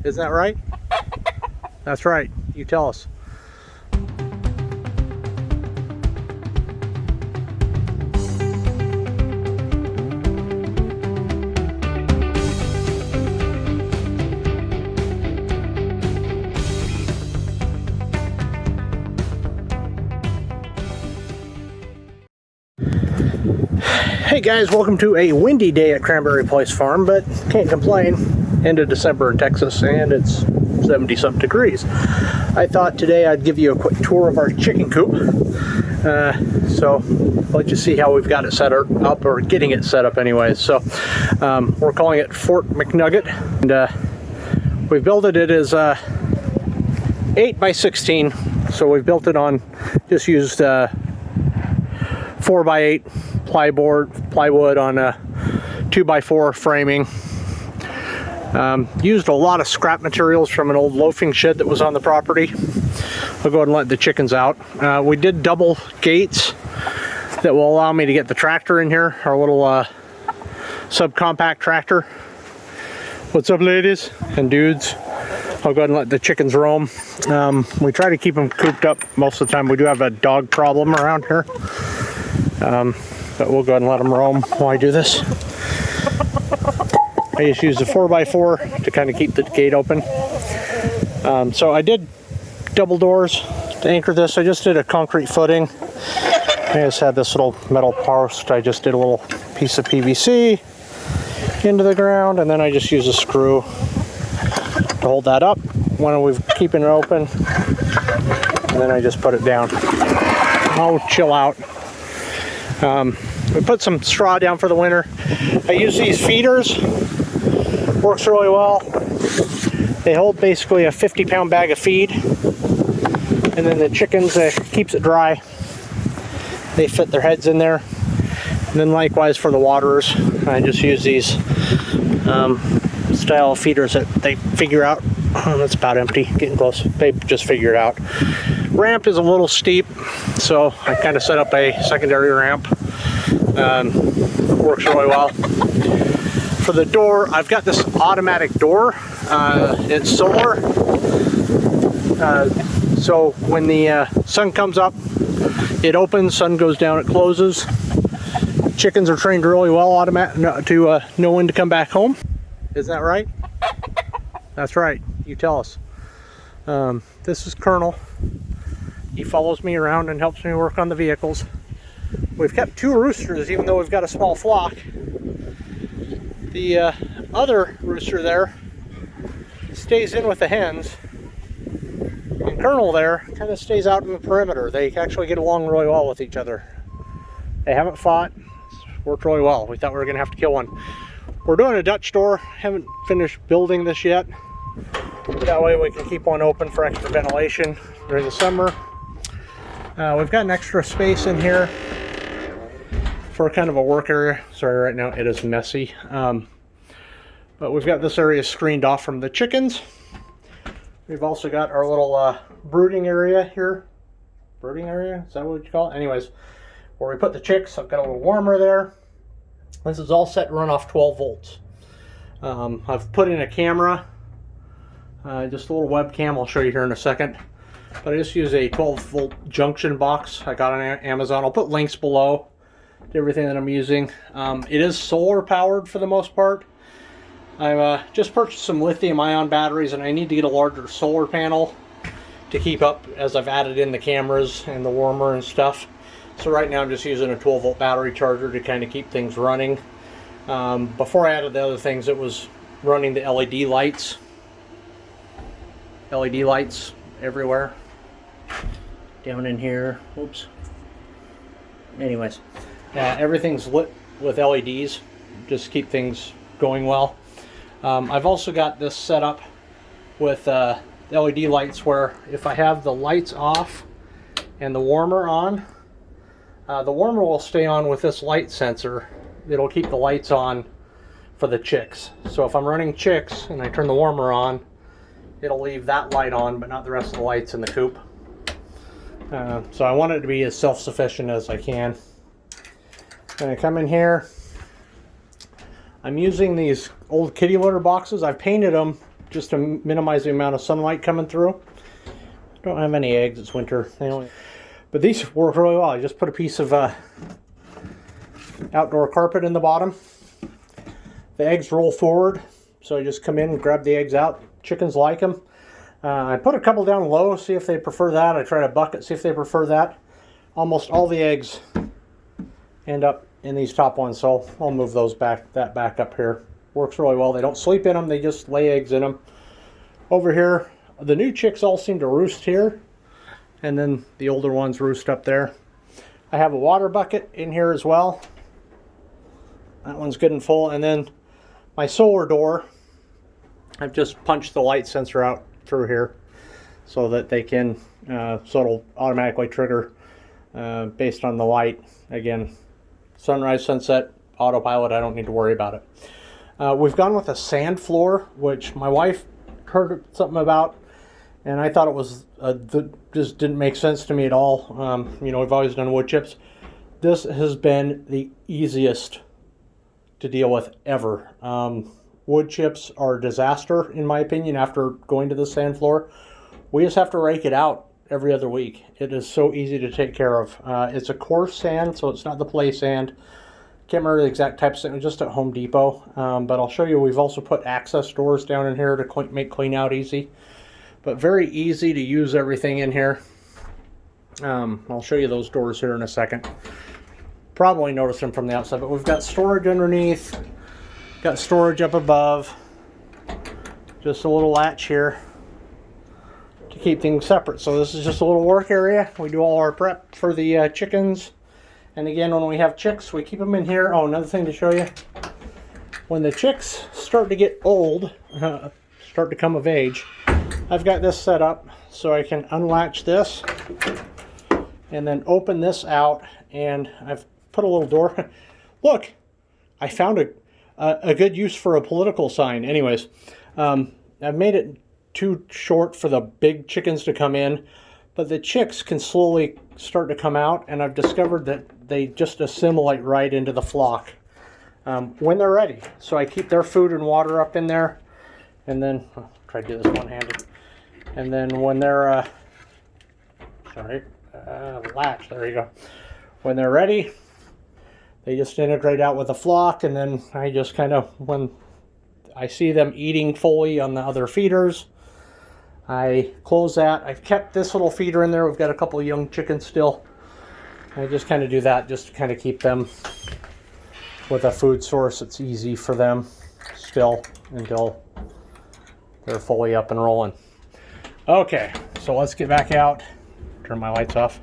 Isn't that right? That's right. You tell us. Hey guys, welcome to a windy day at Cranberry Place Farm, but can't complain. End of December in Texas and it's 70-something degrees. I thought today I'd give you a quick tour of our chicken coop. So let you see how we've got it set up, or getting it set up anyways. So we're calling it Fort McNugget, and we built it. It is 8 by 16, so we've built it on, just used 4 by 8 plywood on a 2 by 4 framing. Used a lot of scrap materials from an old loafing shed that was on the property. I'll go ahead and let the chickens out. We did double gates that will allow me to get the tractor in here, our little subcompact tractor. What's up, ladies and dudes? I'll go ahead and let the chickens roam. We try to keep them cooped up most of the time. We do have a dog problem around here. But we'll go ahead and let them roam while I do this. I just use the 4 by 4 to kind of keep the gate open. So I did double doors to anchor this. I just did a concrete footing. I just had this little metal post. I just did a little piece of PVC into the ground, and then I just use a screw to hold that up when we're keeping it open. And then I just put it down. Oh, chill out. We put some straw down for the winter. I use these feeders. Works really well. They hold basically a 50-pound bag of feed, and then the chickens, keeps it dry. They fit their heads in there. And then likewise for the waterers, I just use these style feeders that they figure out. Oh, that's about empty, getting close. They just figure it out. Ramp is a little steep, so I kind of set up a secondary ramp. Works really well. For the door, I've got this automatic door. It's solar. So when the sun comes up, it opens, sun goes down, it closes. Chickens are trained really well to know when to come back home. Isn't that right? That's right. You tell us. This is Colonel. He follows me around and helps me work on the vehicles. We've kept 2 roosters, even though we've got a small flock. The other rooster there stays in with the hens, and Colonel there kind of stays out in the perimeter. They actually get along really well with each other. They haven't fought. It's worked really well. We thought we were going to have to kill one. We're doing a Dutch door. Haven't finished building this yet. That way we can keep one open for extra ventilation during the summer. We've got an extra space in here for kind of a work area. Sorry, right now it is messy. But we've got this area screened off from the chickens. We've also got our little brooding area here. Brooding area? Is that what you call it? Anyways, where we put the chicks. I've got a little warmer there. This is all set to run off 12 volts. I've put in a camera, just a little webcam. I'll show you here in a second. But I just use a 12-volt junction box I got on Amazon. I'll put links below to everything that I'm using. It is solar powered for the most part. I've just purchased some lithium-ion batteries, and I need to get a larger solar panel to keep up as I've added in the cameras and the warmer and stuff. So right now I'm just using a 12-volt battery charger to kind of keep things running. Before I added the other things, it was running the LED lights. LED lights everywhere. Down in here. Oops. Anyways, everything's lit with LEDs. Just keep things going well. I've also got this set up with LED lights where if I have the lights off and the warmer on, the warmer will stay on with this light sensor. It'll keep the lights on for the chicks. So if I'm running chicks and I turn the warmer on, it'll leave that light on but not the rest of the lights in the coop. So I want it to be as self-sufficient as I can. And I come in here. I'm using these old kitty litter boxes. I've painted them just to minimize the amount of sunlight coming through. Don't have any eggs, it's winter. But these work really well. I just put a piece of outdoor carpet in the bottom. The eggs roll forward, so I just come in and grab the eggs out. Chickens like them. I put a couple down low, see if they prefer that. I try to bucket, see if they prefer that. Almost all the eggs end up in these top ones, so I'll move those back up here. Works really well. They don't sleep in them, they just lay eggs in them. Over here, the new chicks all seem to roost here, and then the older ones roost up there. I have a water bucket in here as well. That one's good and full. And then my solar door, I've just punched the light sensor out through here so that they can, so it'll automatically trigger based on the light. Again, sunrise, sunset, autopilot, I don't need to worry about it. We've gone with a sand floor, which my wife heard something about, and I thought it was, just didn't make sense to me at all. You know, we've always done wood chips. This has been the easiest to deal with ever. Wood chips are a disaster, in my opinion, after going to the sand floor. We just have to rake it out every other week. It is so easy to take care of. It's a coarse sand, so it's not the play sand. Can't remember the exact type of sand, it was just at Home Depot. But I'll show you, we've also put access doors down in here to make clean out easy. But very easy to use everything in here. I'll show you those doors here in a second. Probably notice them from the outside, but we've got storage underneath, got storage up above, just a little latch here to keep things separate. So this is just a little work area. We do all our prep for the chickens. And again, when we have chicks, we keep them in here. Oh, another thing to show you. When the chicks start to get old, start to come of age, I've got this set up so I can unlatch this and then open this out, and I've put a little door. Look, I found a good use for a political sign. Anyways, I've made it too short for the big chickens to come in, but the chicks can slowly start to come out, and I've discovered that they just assimilate right into the flock when they're ready. So I keep their food and water up in there, and then try to do this one-handed. And then when they're latch, there you go. When they're ready, they just integrate out with the flock, and then I just kind of, when I see them eating fully on the other feeders, I close that. I've kept this little feeder in there. We've got a couple of young chickens still. I just kind of do that just to kind of keep them with a food source that's easy for them still until they're fully up and rolling. Okay, so let's get back out. Turn my lights off.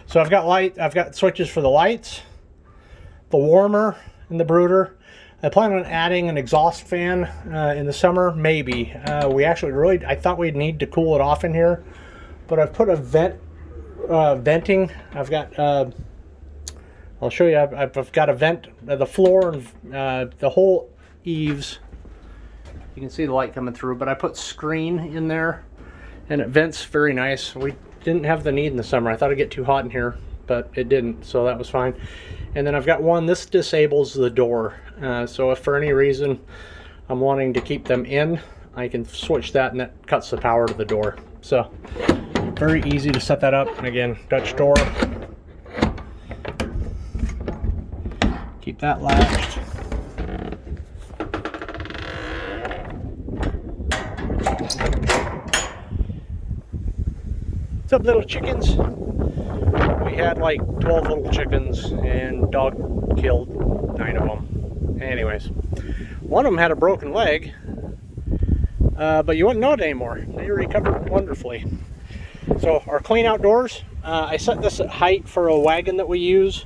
So I've got switches for the lights, the warmer in the brooder. I plan on adding an exhaust fan in the summer, maybe. We actually I thought we'd need to cool it off in here, but I've put a venting. I've got, I'll show you, I've got a vent, the floor and the whole eaves. You can see the light coming through, but I put screen in there, and it vents very nice. We didn't have the need in the summer. I thought it'd get too hot in here, but it didn't, so that was fine. And then I've got one, this disables the door. So if for any reason I'm wanting to keep them in, I can switch that, and that cuts the power to the door. So very easy to set that up. And again, Dutch door. Keep that latched. What's up, little chickens? We had like 12 little chickens, and dog killed 9 of them. Anyways, one of them had a broken leg, but you wouldn't know it anymore. They recovered wonderfully. So our clean outdoors, I set this at height for a wagon that we use.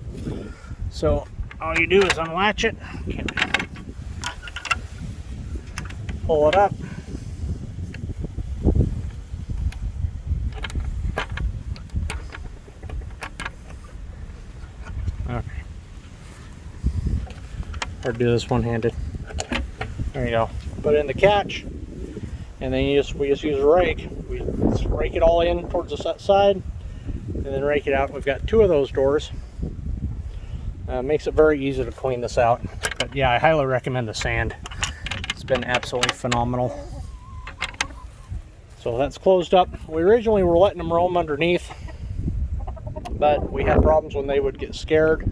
So all you do is unlatch it, pull it up. Okay. Or do this one-handed. There you go. Put it in the catch, and then we just use a rake. We just rake it all in towards the side, and then rake it out. We've got 2 of those doors. Makes it very easy to clean this out. But yeah, I highly recommend the sand. It's been absolutely phenomenal. So that's closed up. We originally were letting them roam underneath, but we had problems when they would get scared.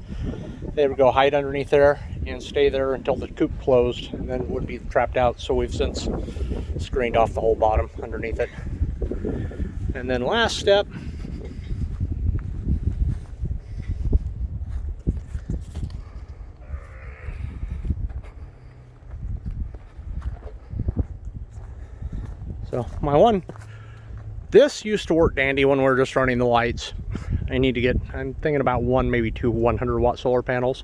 They would go hide underneath there and stay there until the coop closed, and then would be trapped out. So we've since screened off the whole bottom underneath it. And then last step, so my one, this used to work dandy when we were just running the lights. I'm thinking about one, maybe two 100-watt solar panels.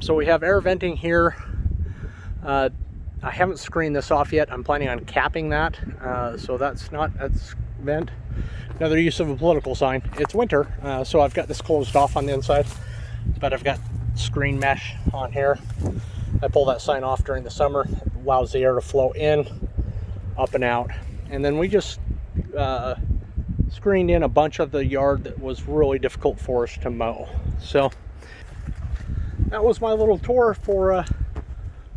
So we have air venting here. I haven't screened this off yet. I'm planning on capping that. So that's vent. Another use of a political sign. It's winter, so I've got this closed off on the inside, but I've got screen mesh on here. I pull that sign off during the summer. It allows the air to flow in, up and out. And then we just screened in a bunch of the yard that was really difficult for us to mow. So that was my little tour for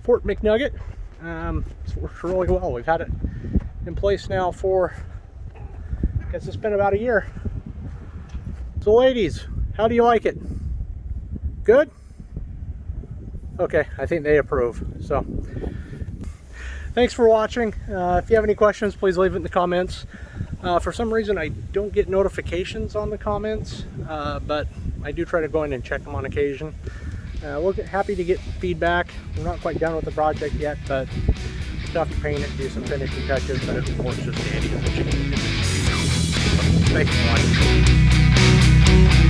Fort McNugget. It's worked really well. We've had it in place now for, I guess it's been about a year. So ladies, how do you like it? Good? Okay, I think they approve. So thanks for watching. If you have any questions, please leave it in the comments. For some reason I don't get notifications on the comments, but I do try to go in and check them on occasion. We're happy to get feedback. We're not quite done with the project yet, but still have to paint it, do some finishing touches, but it works just dandy as a chicken. Thanks for watching.